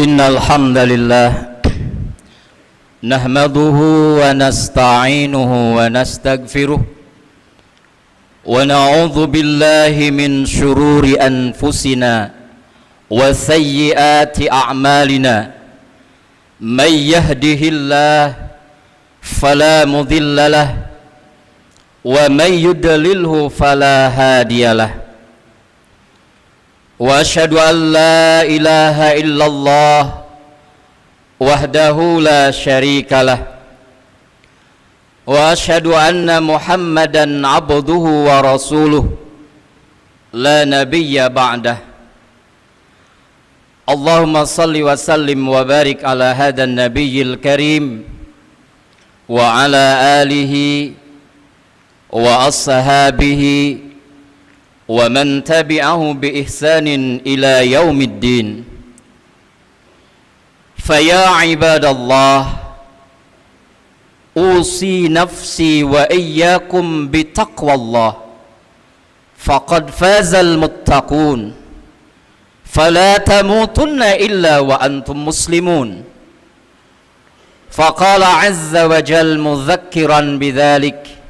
Innal hamdalillah nahmaduhu wa nasta'inuhu wa nastaghfiruh wa na'udzu billahi min shururi anfusina wa sayyiati a'malina may yahdihillahu fala mudilla lahu wa may yudlilhu fala hadiyalah. Wa asyhadu an la ilaha illallah wahdahu la syarikalah wa asyhadu anna Muhammadan abduhu wa rasuluh la nabiyya ba'dah. Allahumma salli wa sallim wa barik ala hadan nabiyyil karim wa ala alihi wa ashabihi wa man tabi'ahu bi ihsanin ila yaumiddin. Faya ibadallah, usi nafsi wa iyyakum bi taqwallah faqad fazal muttaqun fala tamutunna illa wa antum muslimun. Faqala azza wa jal mudhakkiran bidzalik,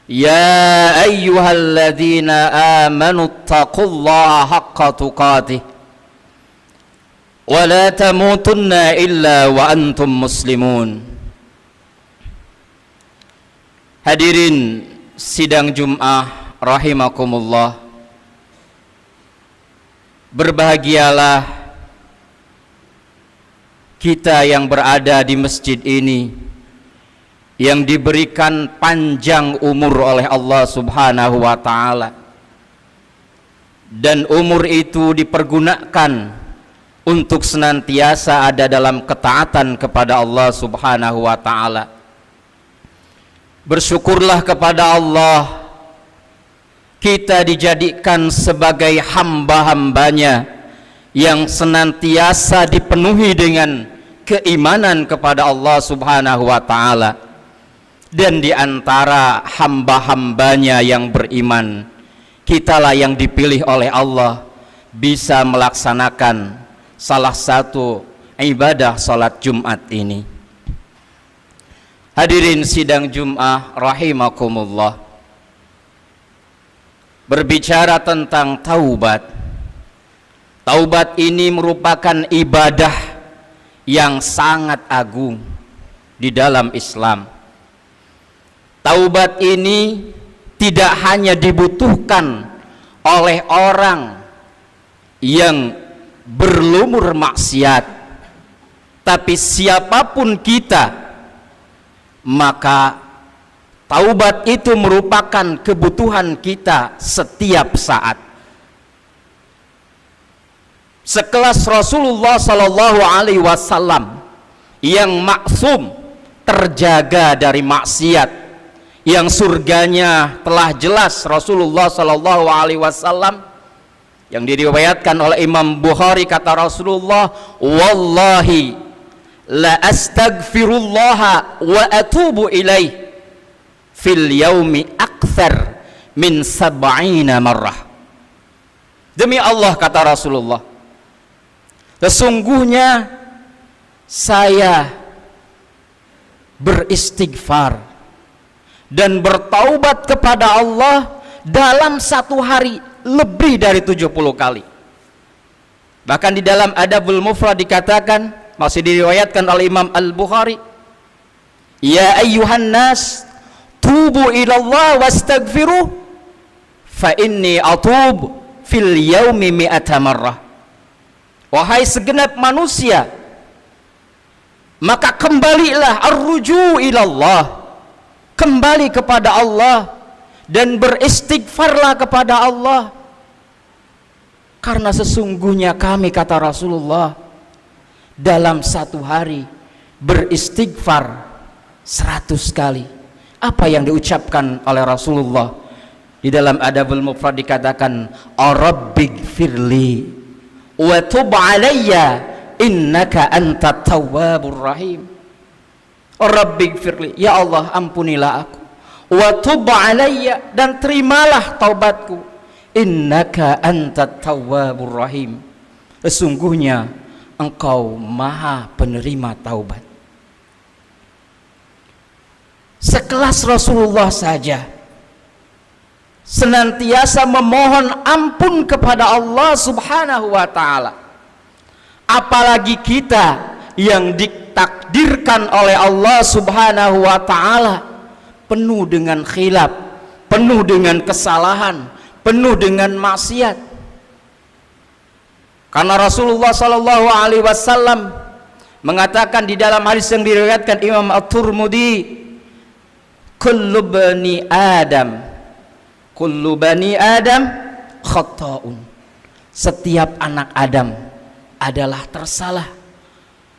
ya ayyuhalladzina amanu taqullaha haqqa tuqatih wa la tamutunna illa wa antum muslimun. Hadirin sidang Jum'ah rahimakumullah, berbahagialah kita yang berada di masjid ini yang diberikan panjang umur oleh Allah Subhanahu wa ta'ala, dan umur itu dipergunakan untuk senantiasa ada dalam ketaatan kepada Allah Subhanahu wa ta'ala. Bersyukurlah kepada Allah, kita dijadikan sebagai hamba-hambanya yang senantiasa dipenuhi dengan keimanan kepada Allah Subhanahu wa ta'ala. Dan di antara hamba-hambanya yang beriman, kitalah yang dipilih oleh Allah bisa melaksanakan salah satu ibadah salat Jumat ini. Hadirin sidang Jum'ah rahimakumullah, berbicara tentang taubat. Taubat ini merupakan ibadah yang sangat agung di dalam Islam. Taubat ini tidak hanya dibutuhkan oleh orang yang berlumur maksiat, tapi siapapun kita, maka taubat itu merupakan kebutuhan kita setiap saat. Sekelas Rasulullah sallallahu alaihi wasallam yang maksum, terjaga dari maksiat, yang surganya telah jelas Rasulullah sallallahu alaihi wasallam, yang diriwayatkan oleh Imam Bukhari, kata Rasulullah, wallahi la astaghfirullah wa atubu ilaih fil yaumi akthar min sab'ina marrah. Demi Allah, kata Rasulullah, sesungguhnya saya beristighfar dan bertaubat kepada Allah dalam satu hari lebih dari 70 kali. Bahkan di dalam Adabul Mufrad dikatakan, masih diriwayatkan oleh Imam Al-Bukhari, ya ayyuhan nas tubu ilallah wastaghfiruh fa inni atub fil yaumi mi'ata marrah. Wahai segenap manusia, maka kembalilah, arruju ilallah, kembali kepada Allah dan beristighfarlah kepada Allah, karena sesungguhnya kami, kata Rasulullah, dalam satu hari beristighfar 100 kali. Apa yang diucapkan oleh Rasulullah di dalam Adabul Mufrad dikatakan, Rabbighfirli wa tub alayya innaka antat tawwabur rahim. Rabbighfirli, ya Allah ampunilah aku, wa tub alayya, dan terimalah taubatku, innaka antat tawwabur rahim, sesungguhnya Engkau Maha penerima taubat. Sekelas Rasulullah saja senantiasa memohon ampun kepada Allah Subhanahu wa ta'ala, apalagi kita yang ditakdirkan oleh Allah Subhanahu wa ta'ala penuh dengan khilaf, penuh dengan kesalahan, penuh dengan maksiat. Karena Rasulullah sallallahu alaihi wasallam mengatakan di dalam hadis yang diriwayatkan Imam At-Tirmidzi, kullu bani Adam khata'un. Setiap anak Adam adalah tersalah.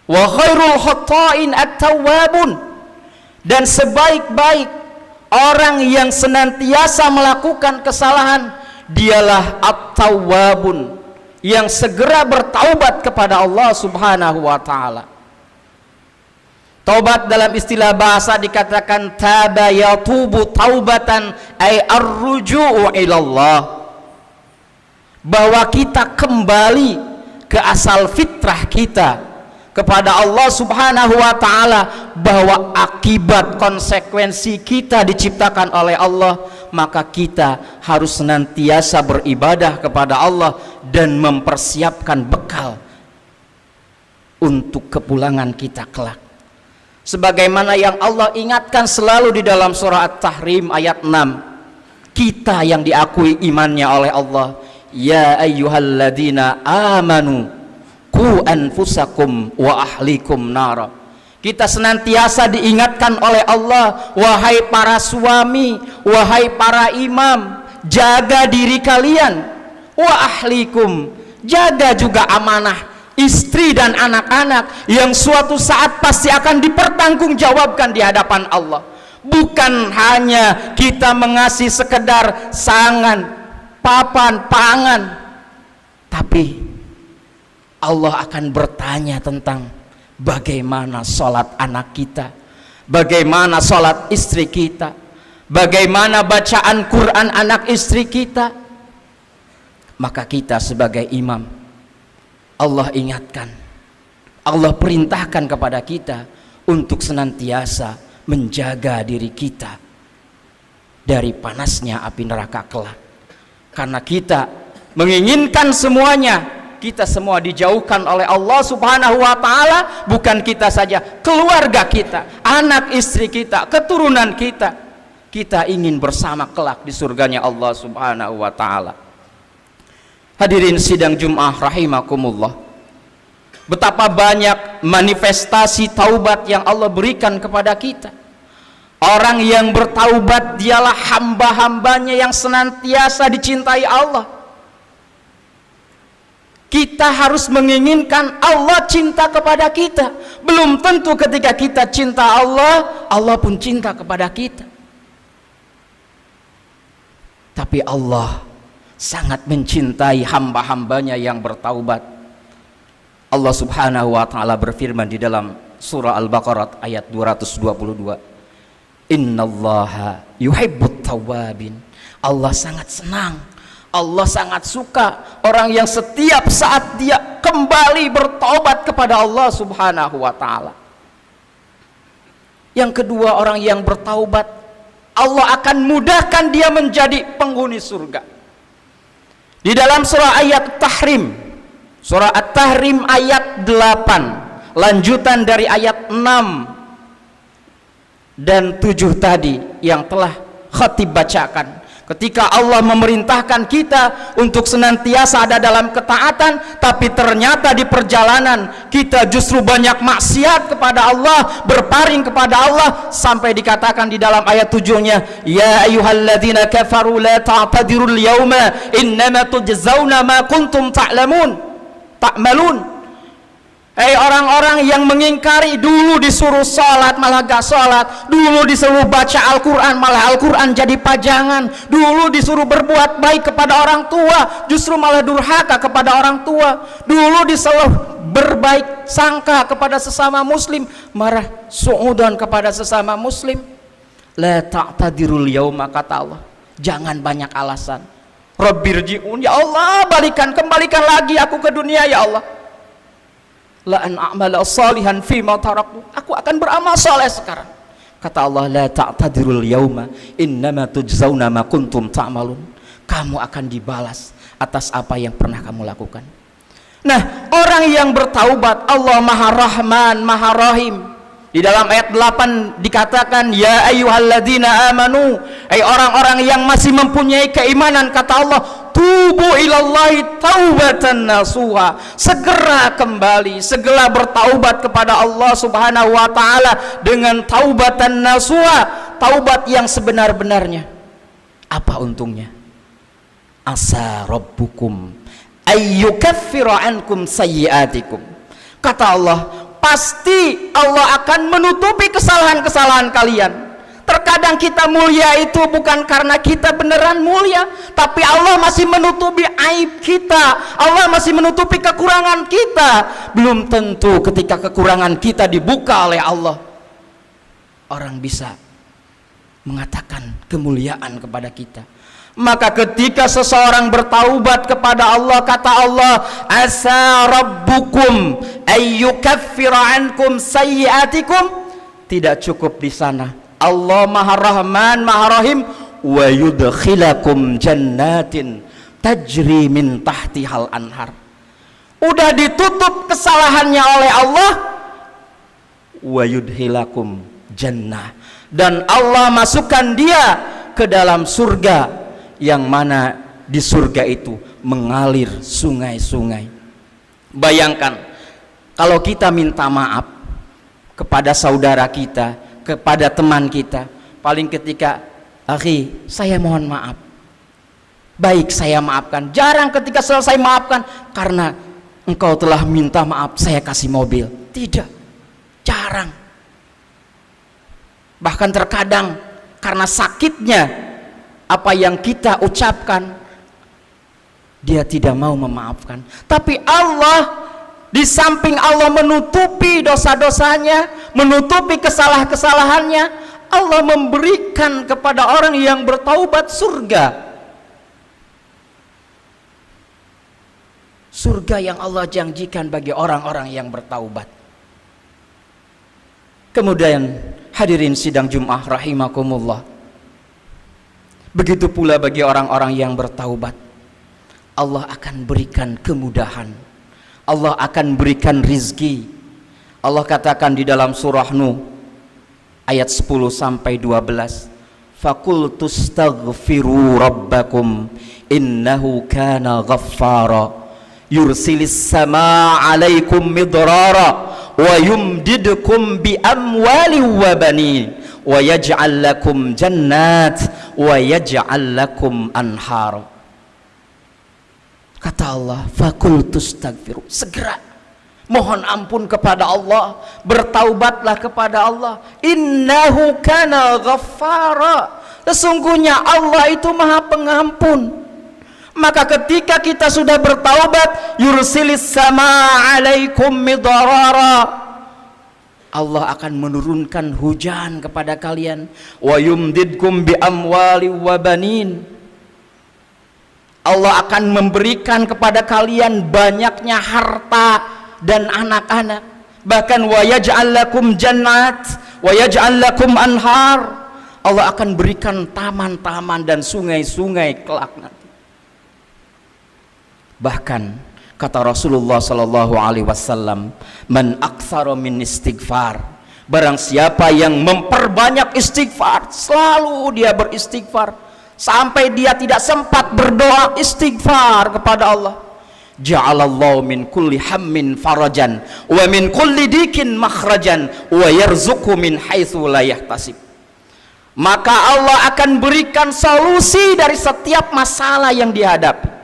Wa khairul khata'in at-tawwabun. Dan sebaik-baik orang yang senantiasa melakukan kesalahan dialah at-tawwabun, yang segera bertaubat kepada Allah Subhanahu wa ta'ala. Taubat dalam istilah bahasa dikatakan taba yatubu taubatan, ay ar-ruju'u ilallah, bahwa kita kembali ke asal fitrah kita kepada Allah Subhanahu wa ta'ala, bahwa akibat konsekuensi kita diciptakan oleh Allah, maka kita harus senantiasa beribadah kepada Allah dan mempersiapkan bekal untuk kepulangan kita kelak, sebagaimana yang Allah ingatkan selalu di dalam surah At-Tahrim ayat 6. Kita yang diakui imannya oleh Allah, ya ayyuhalladzina amanu qu anfusakum wa ahlikum nara. Kita senantiasa diingatkan oleh Allah, wahai para suami, wahai para imam, jaga diri kalian, wa ahlikum, jaga juga amanah istri dan anak-anak yang suatu saat pasti akan dipertanggungjawabkan di hadapan Allah. Bukan hanya kita mengasih sekedar sangan, papan, pangan, tapi Allah akan bertanya tentang bagaimana sholat anak kita, bagaimana sholat istri kita, bagaimana bacaan Quran anak istri kita. Maka kita sebagai imam, Allah ingatkan, Allah perintahkan kepada kita untuk senantiasa menjaga diri kita dari panasnya api neraka kelak. Karena kita menginginkan semuanya, kita semua dijauhkan oleh Allah Subhanahu wa ta'ala. Bukan kita saja, keluarga kita, anak istri kita, keturunan kita, kita ingin bersama kelak di surganya Allah Subhanahu wa ta'ala. Hadirin sidang Jum'ah rahimakumullah, betapa banyak manifestasi taubat yang Allah berikan kepada kita. Orang yang bertaubat dialah hamba-hambanya yang senantiasa dicintai Allah. Kita harus menginginkan Allah cinta kepada kita. Belum tentu ketika kita cinta Allah, Allah pun cinta kepada kita. Tapi Allah sangat mencintai hamba-hambanya yang bertaubat. Allah Subhanahu wa ta'ala berfirman di dalam surah Al-Baqarah ayat 222, innallaha yuhibbut tawwabin. Allah sangat senang, Allah sangat suka orang yang setiap saat dia kembali bertaubat kepada Allah Subhanahu wa ta'ala. Yang kedua, orang yang bertaubat, Allah akan mudahkan dia menjadi penghuni surga. Di dalam surah ayat Tahrim, surah At-Tahrim ayat 8, lanjutan dari ayat 6 dan 7 tadi yang telah khatib bacakan, ketika Allah memerintahkan kita untuk senantiasa ada dalam ketaatan, tapi ternyata di perjalanan kita justru banyak maksiat kepada Allah, berpaling kepada Allah, sampai dikatakan di dalam ayat 7-nya, ya ayyuhalladzina kafaru la ta'tadirul yawma innama tujzauna ma kuntum ta'malun. Hei orang-orang yang mengingkari, dulu disuruh sholat malah gak sholat, dulu disuruh baca Al-Quran malah Al-Quran jadi pajangan, dulu disuruh berbuat baik kepada orang tua justru malah durhaka kepada orang tua, dulu disuruh berbaik sangka kepada sesama muslim marah su'udan kepada sesama muslim. La ta'tadirul yauma, kata Allah, jangan banyak alasan. Rabbirji'un, ya Allah, kembalikan lagi aku ke dunia ya Allah. la an a'mala salihan fima taraktu, aku akan beramal soleh sekarang. Kata Allah, la ta'tadirul yauma innama tujzauna ma kuntum ta'malun, kamu akan dibalas atas apa yang pernah kamu lakukan. Nah, orang yang bertaubat, Allah Maha Rahman, Maha Rahim. Di dalam ayat 8 dikatakan, ya ayyuhalladzina amanu, hai orang-orang yang masih mempunyai keimanan, kata Allah, tubu ilallahi taubatan nasuha, segera kembali, segera bertaubat kepada Allah Subhanahu wa taala dengan taubatan nasuha, taubat yang sebenar-benarnya. Apa untungnya? Asa rabbukum ayyukaffira ankum sayyiatikum, kata Allah, pasti Allah akan menutupi kesalahan-kesalahan kalian. Terkadang kita mulia itu bukan karena kita beneran mulia, tapi Allah masih menutupi aib kita, Allah masih menutupi kekurangan kita. Belum tentu ketika kekurangan kita dibuka oleh Allah, orang bisa mengatakan kemuliaan kepada kita. Maka ketika seseorang bertaubat kepada Allah, kata Allah, asa rabbukum ayyukaffira ankum sayyiatikum, tidak cukup di sana. Allah Maha Rahman, Maha Rahim, wa yudkhilakum jannatin tajri min tahtihal anhar. Udah ditutup kesalahannya oleh Allah, wa yudkhilakum jannah, dan Allah masukkan dia ke dalam surga, yang mana di surga itu mengalir sungai-sungai. Bayangkan kalau kita minta maaf kepada saudara kita, kepada teman kita, paling ketika, akhi, saya mohon maaf, baik saya maafkan. Jarang ketika selesai maafkan, karena engkau telah minta maaf saya kasih mobil. Tidak, jarang. Bahkan terkadang karena sakitnya apa yang kita ucapkan, dia tidak mau memaafkan. Tapi Allah, di samping Allah menutupi dosa-dosanya, menutupi kesalahan-kesalahannya, Allah memberikan kepada orang yang bertaubat surga. Surga yang Allah janjikan bagi orang-orang yang bertaubat. Kemudian hadirin sidang Jumat rahimakumullah, begitu pula bagi orang-orang yang bertaubat, Allah akan berikan kemudahan, Allah akan berikan rizki. Allah katakan di dalam surah Nuh ayat 10 sampai 12, faqultus taghfiru rabbakum innahu kana ghaffara yursilis samaa alaikum midrara wa yumdidukum bi amwali wa banin wa yaj'al lakum jannat wa yaj'al lakum anhar. Kata Allah, fakultus tagfiru, segera mohon ampun kepada Allah, bertaubatlah kepada Allah. Innahu kana ghaffara, sesungguhnya Allah itu Maha Pengampun. Maka ketika kita sudah bertaubat, yursilis samaa alaikum midrara, Allah akan menurunkan hujan kepada kalian, wa yumdidkum bi amwali wa banin, Allah akan memberikan kepada kalian banyaknya harta dan anak-anak. Bahkan wa yaj'al lakum jannat wa yaj'al lakum anhar, Allah akan berikan taman-taman dan sungai-sungai kelak nanti. Bahkan kata Rasulullah sallallahu alaihi wasallam, man aktsara min istighfar, barang siapa yang memperbanyak istighfar, selalu dia beristighfar sampai dia tidak sempat berdoa istighfar kepada Allah, ja'alallahu min kulli hammin farajan wa min kulli dikin makhrajan wa yarzuqhu min haitsu la yahtasib. Maka Allah akan berikan solusi dari setiap masalah yang dihadapi.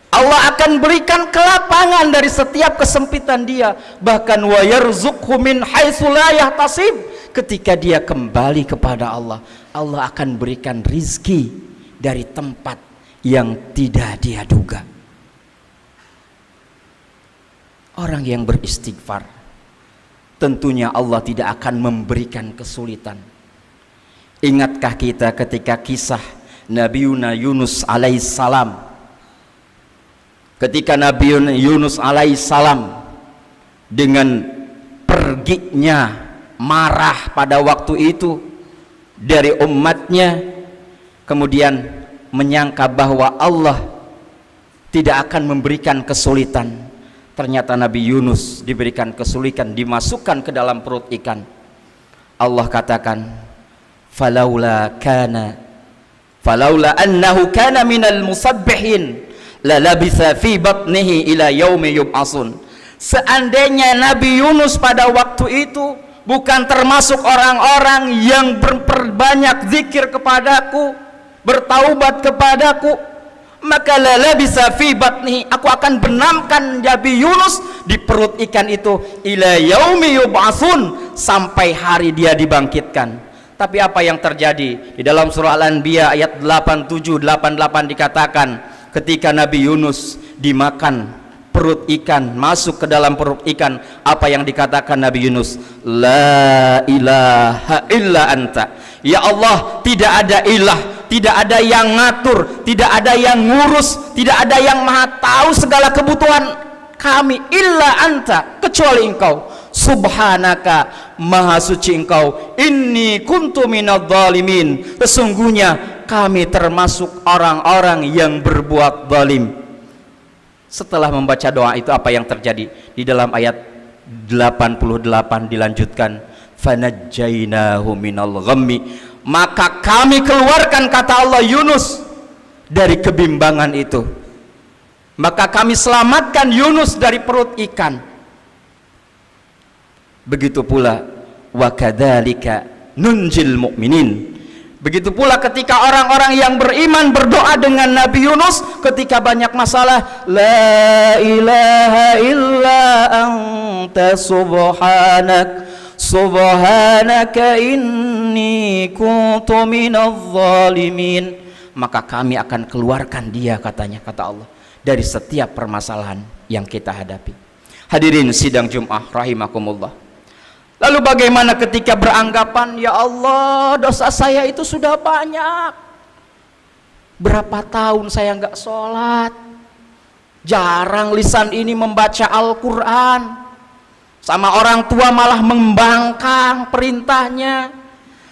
Allah akan berikan kelapangan dari setiap kesempitan dia. Bahkan wa yarzuqhu min haitsu la yahtasib, ketika dia kembali kepada Allah, Allah akan berikan rizki dari tempat yang tidak dia duga. Orang yang beristighfar, tentunya Allah tidak akan memberikan kesulitan. Ingatkah kita ketika kisah Nabiuna Yunus alaihissalam? Ketika Nabi Yunus alaihissalam dengan perginya marah pada waktu itu dari umatnya, kemudian menyangka bahwa Allah tidak akan memberikan kesulitan. Ternyata Nabi Yunus diberikan kesulitan, dimasukkan ke dalam perut ikan. Allah katakan, falaula annahu kana minal musabbihin la labitha fi batnihi ila yaumi yub'atsun. Seandainya Nabi Yunus pada waktu itu bukan termasuk orang-orang yang berperbanyak zikir kepadaku, bertaubat kepadaku, maka lala bisa fi batni, aku akan benamkan Nabi Yunus di perut ikan itu ila yaumi yub'atsun, sampai hari dia dibangkitkan. Tapi apa yang terjadi? Di dalam surah Al-Anbiya ayat 87-88 dikatakan, ketika Nabi Yunus dimakan perut ikan, masuk ke dalam perut ikan, apa yang dikatakan Nabi Yunus? La ilaha illa anta, ya Allah, tidak ada ilah, tidak ada yang ngatur, tidak ada yang ngurus, tidak ada yang maha tahu segala kebutuhan kami, illa anta, kecuali engkau. Subhanaka, maha suci engkau. Inni kuntu minadh dhalimin, sesungguhnya kami termasuk orang-orang yang berbuat zalim. Setelah membaca doa itu, apa yang terjadi? Di dalam ayat 88 dilanjutkan, fanajjainahu minal ghammi, maka kami keluarkan, kata Allah, Yunus dari kebimbangan itu. Maka kami selamatkan Yunus dari perut ikan. Begitu pula wa kadzalika nunjil mu'minin. Begitu pula ketika orang-orang yang beriman berdoa dengan Nabi Yunus ketika banyak masalah, la ilaha illa anta subhanaka inni kuntu minadh dhalimin. Maka kami akan keluarkan dia, katanya, kata Allah, dari setiap permasalahan yang kita hadapi. Hadirin sidang Jum'ah rahimakumullah. Lalu bagaimana ketika beranggapan, ya Allah, dosa saya itu sudah banyak, berapa tahun saya nggak sholat, jarang lisan ini membaca Al-Quran, sama orang tua malah membangkang perintahnya,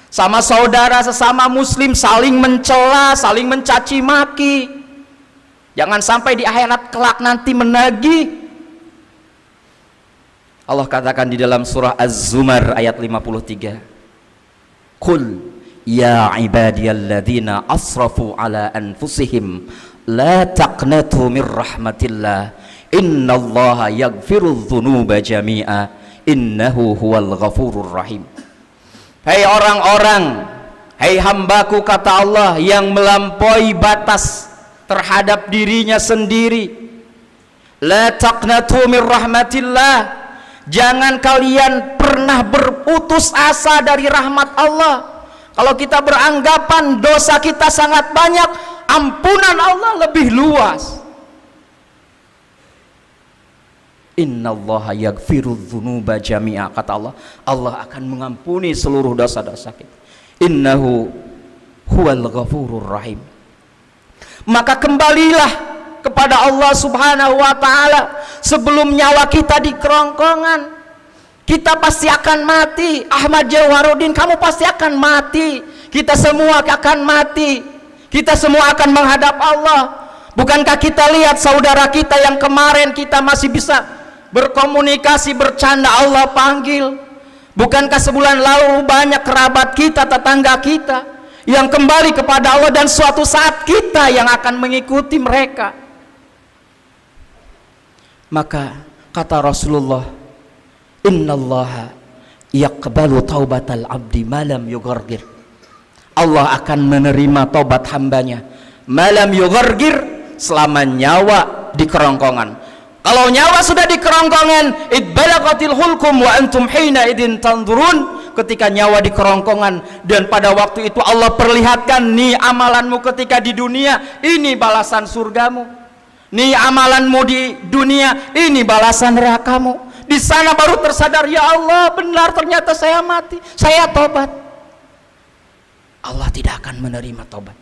sama saudara sesama muslim saling mencela, saling mencaci maki, jangan sampai di akhirat kelak nanti menagih. Allah katakan di dalam surah Az-Zumar ayat 53, Qul ya ibadiyalladzina asrafu ala anfusihim la taqnatu min rahmatillah innallaha yaghfirudz dzunuba jami'a innahu huwal ghafurur rahim. Hai orang-orang, hai hambaku, kata Allah, yang melampaui batas terhadap dirinya sendiri, la taqnatu min rahmatillah, jangan kalian pernah berputus asa dari rahmat Allah. Kalau kita beranggapan dosa kita sangat banyak, ampunan Allah lebih luas. Innallaha yaghfirudz dzunuba jami'a, kata Allah, Allah akan mengampuni seluruh dosa-dosa kita. Innahu huwal ghafurur rahim. Maka kembalilah kepada Allah Subhanahu wa ta'ala sebelum nyawa kita di kerongkongan. Kita pasti akan mati. Ahmad Jawaruddin, kamu pasti akan mati. Kita semua akan mati. Kita semua akan menghadap Allah. Bukankah kita lihat saudara kita yang kemarin kita masih bisa berkomunikasi, bercanda, Allah panggil? Bukankah sebulan lalu banyak kerabat kita, tetangga kita yang kembali kepada Allah, dan suatu saat kita yang akan mengikuti mereka? Maka kata Rasulullah, innallaha yaqbalu taubatal abdi malam yughargir. Allah akan menerima taubat hambanya malam yughargir, selama nyawa di kerongkongan. Kalau nyawa sudah di kerongkongan, idbalaqatil hulkum wa antum hina idin tanzurun, ketika nyawa di kerongkongan dan pada waktu itu Allah perlihatkan, nih amalanmu ketika di dunia, ini balasan surgamu. Nih amalanmu di dunia, ini balasan nerakamu. Di sana baru tersadar, ya Allah, benar ternyata saya mati, saya tobat. Allah tidak akan menerima tobat.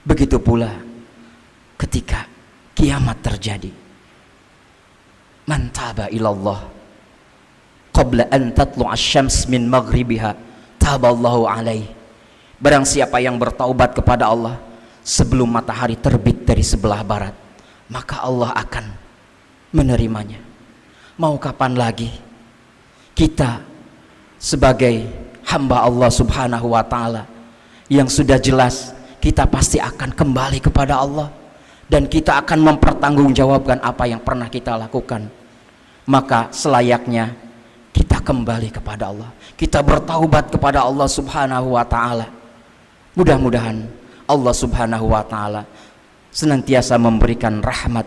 Begitu pula ketika kiamat terjadi. Man taba ilallah qabla an tatlu'a syams min maghribiha taballahu alaih. Barang siapa yang bertaubat kepada Allah sebelum matahari terbit dari sebelah barat, maka Allah akan menerimanya. Mau kapan lagi kita sebagai hamba Allah subhanahu wa ta'ala yang sudah jelas kita pasti akan kembali kepada Allah dan kita akan mempertanggungjawabkan apa yang pernah kita lakukan. Maka selayaknya kita kembali kepada Allah, kita bertaubat kepada Allah subhanahu wa ta'ala. Mudah-mudahan Allah subhanahu wa ta'ala senantiasa memberikan rahmat,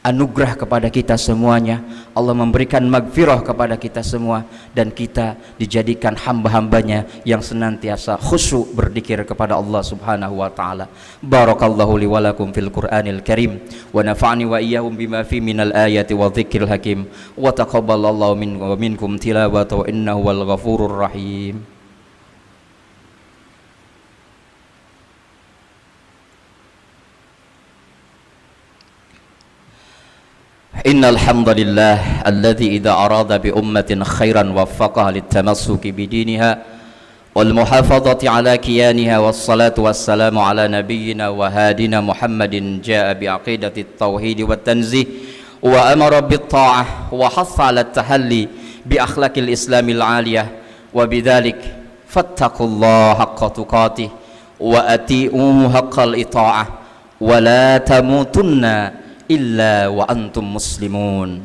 anugerah kepada kita semuanya. Allah memberikan magfirah kepada kita semua, dan kita dijadikan hamba-hambanya yang senantiasa khusyuk berzikir kepada Allah subhanahu wa ta'ala. Barakallahu li wa lakum fil Qur'anil Karim wa nafa'ani wa iyyahum bima fi minal ayati wa dzikril hakim wa taqabbalallahu minkum tilawatahu innahu wal ghafurur rahim. Innal hamdalillah alladzi idza arada bi ummatin khairan waffaqaha litamassuki bidiniha wal muhafazati ala kiyaniha wassalatu wassalamu ala nabiyyina wa hadina Muhammadin jaa bi aqidati tauhid wat tanzih wa amara bit ta'ah wa hassa ala tahalli bi akhlaqil islamil aliyah wa bidzalik fattaqullaha haqqa tuqatih wa ati'u haqqal ita'ah wa la tamutunna illa wa antum muslimun.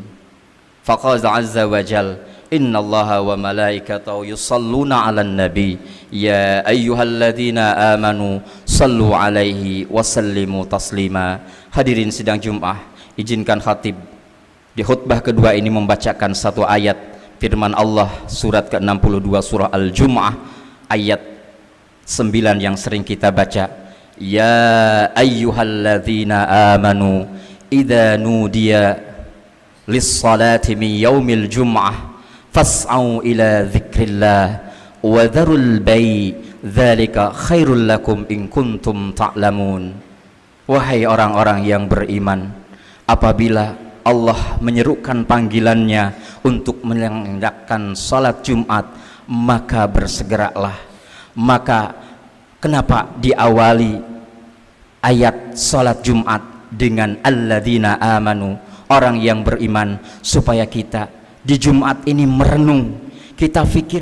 Faqala azza wa jal innallaha wa malaikatahu yusalluna 'alan nabi ya ayyuhalladzina amanu sallu 'alaihi wa sallimu taslima. Hadirin sidang Jumat, izinkan khatib di khutbah kedua ini membacakan satu ayat firman Allah surat ke-62 surah Al-Jumu'ah ayat 9 yang sering kita baca. Ya ayyuhalladzina amanu idza nudiya lis-salati min yaumil jum'ah fas'au ila dzikrillah wa dzarul bai' dzalika khairul lakum in kuntum ta'lamun. Wahai orang-orang yang beriman, apabila Allah menyerukan panggilannya untuk menegakkan salat Jumat, maka bersegeralah. Maka kenapa diawali ayat salat Jumat dengan alladzina amanu, orang yang beriman, supaya kita di Jumat ini merenung, kita fikir